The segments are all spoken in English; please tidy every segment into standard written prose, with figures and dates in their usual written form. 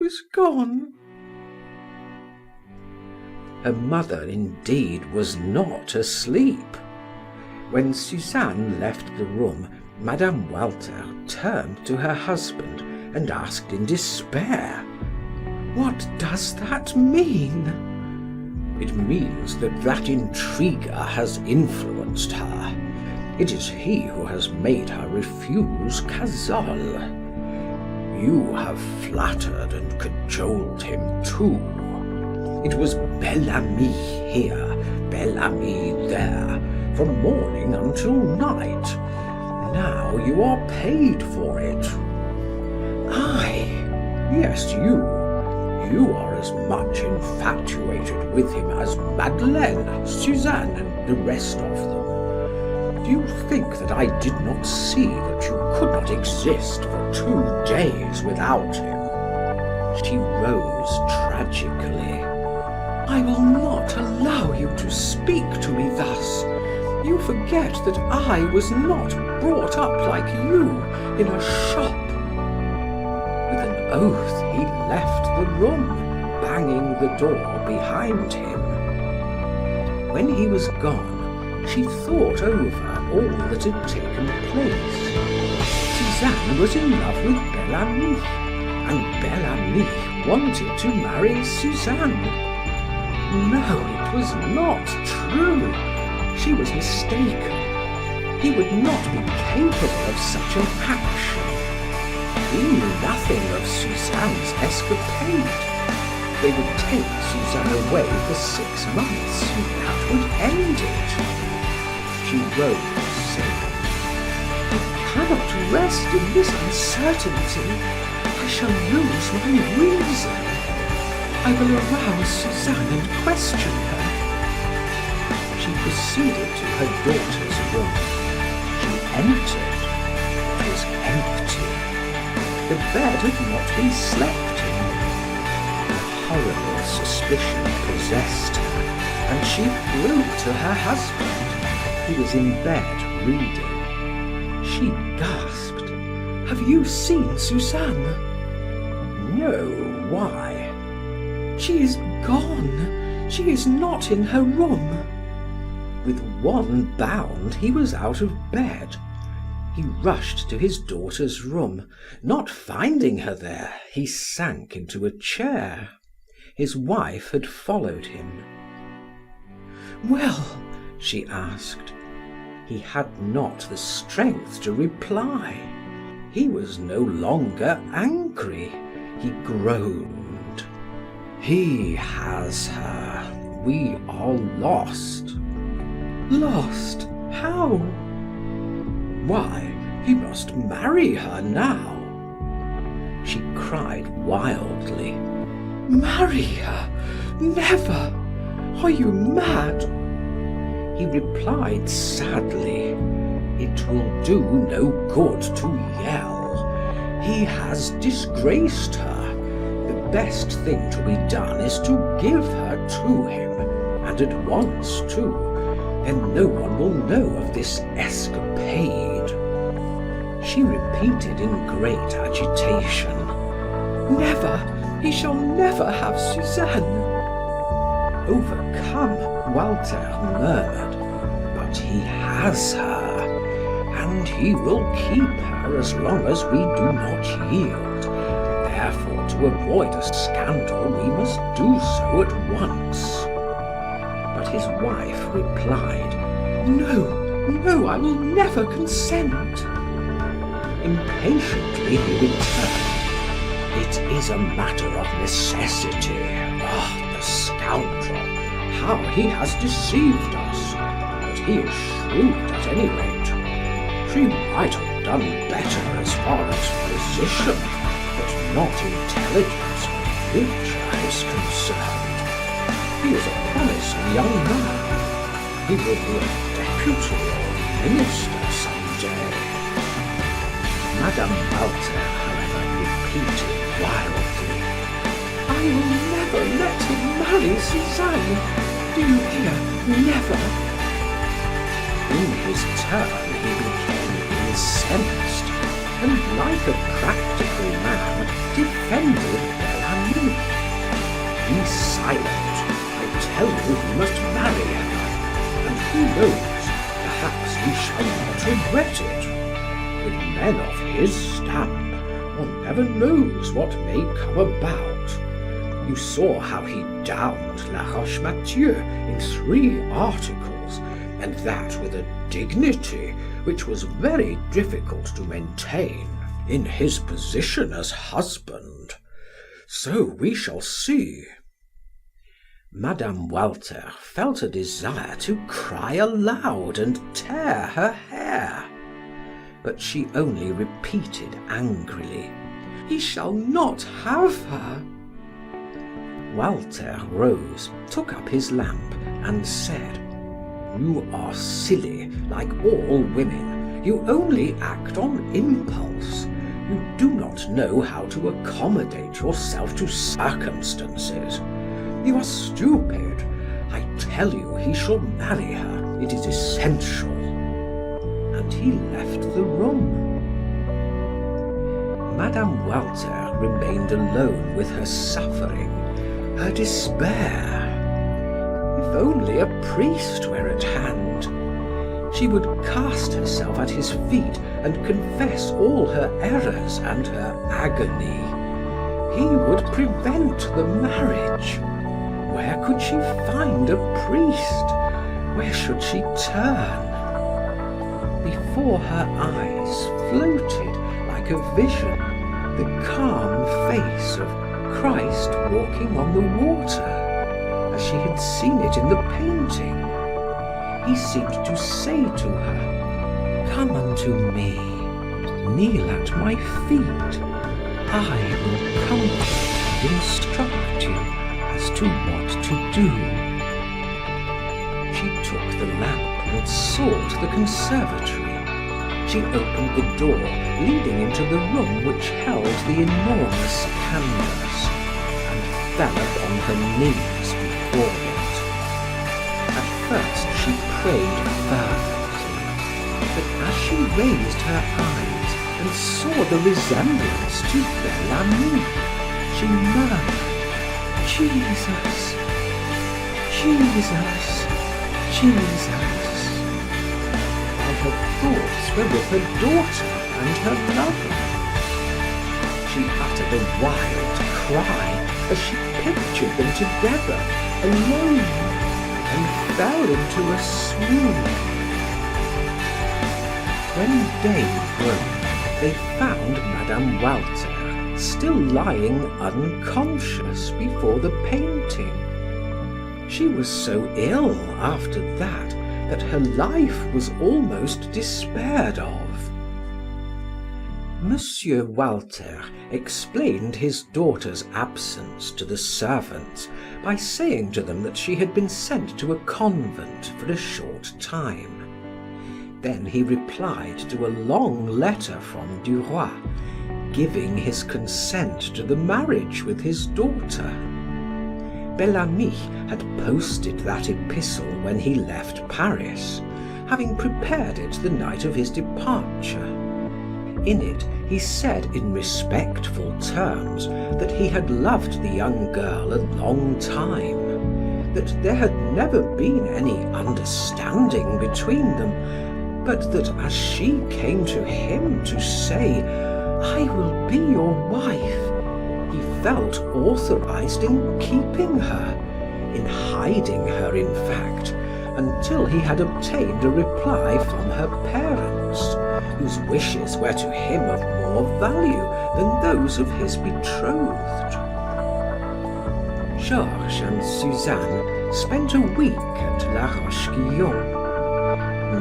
was gone. Her mother indeed was not asleep. When Suzanne left the room, Madame Walter turned to her husband and asked in despair, "What does that mean?" "It means that intriguer has influenced her. It is he who has made her refuse Cazole. You have flattered and cajoled him too. It was Bel-Ami here, Bel-Ami there, from morning until night. Now you are paid for it." "I?" "Yes, you. You are as much infatuated with him as Madeleine, Suzanne, and the rest of them. Do you think that I did not see that you could not exist for 2 days without him?" She rose tragically. "I will not allow you to speak to me thus. You forget that I was not brought up like you in a shop." With an oath, he left the room, banging the door behind him. When he was gone, she thought over all that had taken place. Suzanne was in love with Bel-Ami, and Bel-Ami wanted to marry Suzanne. No, it was not true. She was mistaken. He would not be capable of such an action. He knew nothing of Suzanne's escapade. They would take Suzanne away for 6 months, and that would end it. She rose, saying, "I cannot rest in this uncertainty. I shall lose my reason. I will arouse Suzanne and question her." She proceeded to her daughter's room. She entered. It was empty. The bed had not been slept in. A horrible suspicion possessed her, and she flew to her husband, who was in bed reading. She gasped, "Have you seen Suzanne?" "No, why?" "She is gone. She is not in her room." With one bound, he was out of bed. He rushed to his daughter's room. Not finding her there, he sank into a chair. His wife had followed him. "Well?" she asked. He had not the strength to reply. He was no longer angry. He groaned. "He has her. We are lost." "Lost? How?" "Why, he must marry her now." She cried wildly. "Marry her? Never! Are you mad?" He replied sadly, "It will do no good to yell. He has disgraced her. The best thing to be done is to give her to him, and at once too. Then no one will know of this escapade." She repeated in great agitation, "Never! He shall never have Suzanne." Overcome, Walter murmured, "But he has her, and he will keep her as long as we do not yield. Therefore, to avoid a scandal, we must do so at once." But his wife replied, "No, no, I will never consent." Impatiently he returned, "It is a matter of necessity. Ah, the scoundrel! How he has deceived us! But he is shrewd at any rate. She might have done better as far as position, but not intelligence or future is concerned. He is a promising young man. He will be a deputy or minister some day." Madame Walter, however, repeated wildly, "I will never let him marry Suzanne. Do you hear? Never." In his turn, he became incensed, and like a practical man, defended Bel-Ami. sweat it. With men of his stamp, one never knows what may come about. You saw how he downed La Roche-Mathieu in 3 articles, and that with a dignity which was very difficult to maintain in his position as husband. So we shall see." Madame Walter felt a desire to cry aloud and tear her hair, but she only repeated angrily, "He shall not have her." Walter rose, took up his lamp, and said, "You are silly, like all women. You only act on impulse. You do not know how to accommodate yourself to circumstances. You are stupid. I tell you he shall marry her. It is essential." And he left the room. Madame Walter remained alone with her suffering, her despair. If only a priest were at hand! She would cast herself at his feet and confess all her errors and her agony. He would prevent the marriage. Where could she find a priest? Where should she turn? Before her eyes floated, like a vision, the calm face of Christ walking on the water, as she had seen it in the painting. He seemed to say to her, "Come unto me, kneel at my feet. I will comfort and instruct you as to what to do." She took the lamp and sought the conservatory. She opened the door leading into the room which held the enormous canvas, and fell upon her knees before it. At first she prayed fervently, but as she raised her eyes and saw the resemblance to Bel-Ami, she murmured, "Jesus, Jesus, Jesus," while her thoughts were with her daughter and her lover. She uttered a wild cry as she pictured them together, alone, and fell into a swoon. When day broke, they found Madame Walter still lying unconscious before the painting. She was so ill after that her life was almost despaired of. Monsieur Walter explained his daughter's absence to the servants by saying to them that she had been sent to a convent for a short time. Then he replied to a long letter from Duroy, giving his consent to the marriage with his daughter. Bel-Ami had posted that epistle when he left Paris, having prepared it the night of his departure. In it, he said in respectful terms that he had loved the young girl a long time, that there had never been any understanding between them, but that as she came to him to say, "I will be your wife," he felt authorized in keeping her, in hiding her in fact, until he had obtained a reply from her parents, whose wishes were to him of more value than those of his betrothed. Georges and Suzanne spent a week at La Roche-Guyon.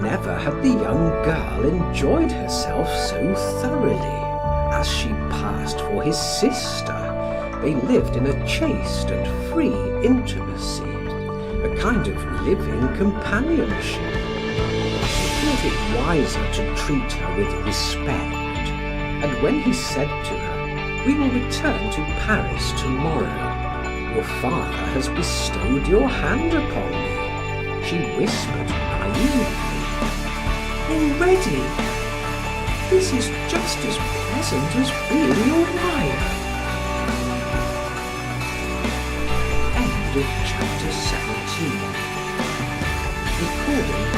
Never had the young girl enjoyed herself so thoroughly. As she passed for his sister, they lived in a chaste and free intimacy, a kind of living companionship. He thought it wiser to treat her with respect, and when he said to her, "We will return to Paris tomorrow. Your father has bestowed your hand upon me," she whispered naively. "Already? This is just as pleasant as being your wife." End of chapter 17. Recording